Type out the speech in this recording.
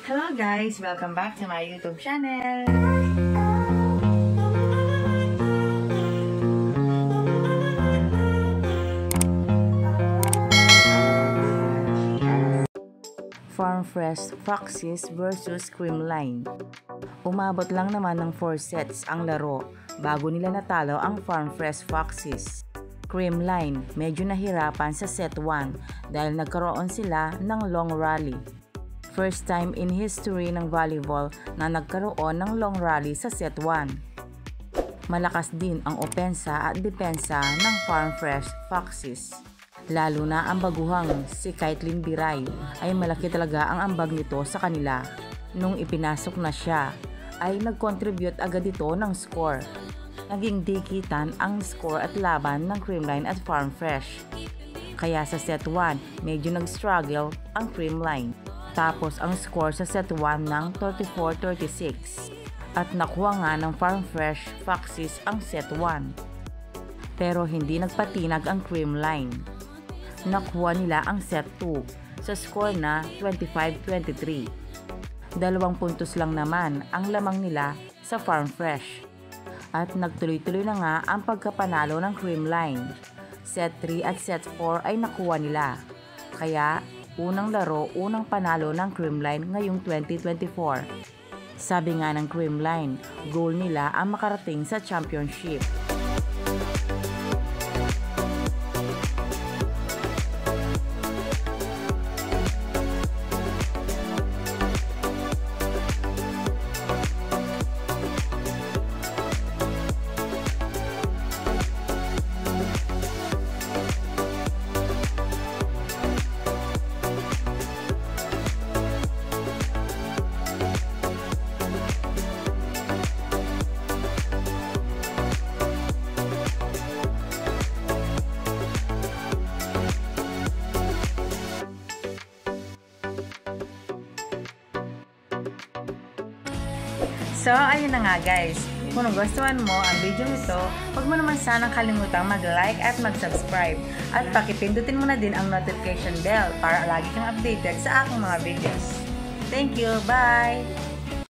Hello guys! Welcome back to my YouTube channel! Farm Fresh Foxes vs Creamline. Umabot lang naman ng 4 sets ang laro bago nila natalo ang Farm Fresh Foxes. Creamline medyo nahirapan sa set 1 dahil nagkaroon sila ng long rally. First time in history ng volleyball na nagkaroon ng long rally sa set 1. Malakas din ang opensa at depensa ng Farm Fresh Foxes. Lalo na ang baguhang si Kaitlyn Biray ay malaki talaga ang ambag nito sa kanila. Nung ipinasok na siya ay nag-contribute agad ito ng score. Naging dikitan ang score at laban ng Creamline at Farm Fresh. Kaya sa set 1 medyo nag-struggle ang Creamline. Tapos ang score sa set 1 ng 34-36 at nakuha nga ng Farm Fresh Foxes ang set 1. Pero hindi nagpatinag ang Creamline. Nakuha nila ang set 2 sa score na 25-23. 2 puntos lang naman ang lamang nila sa Farm Fresh. At nagtuloy-tuloy na nga ang pagkapanalo ng Creamline. Set 3 at set 4 ay nakuha nila. Kaya unang laro, unang panalo ng Creamline ngayong 2024. Sabi nga ng Creamline, goal nila ang makarating sa championship. So, ayun na nga guys. Kung nagustuhan mo ang video nito, huwag mo naman sanang kalimutang mag-like at mag-subscribe. At pakipindutin mo na din ang notification bell para lagi kang updated sa aking mga videos. Thank you! Bye!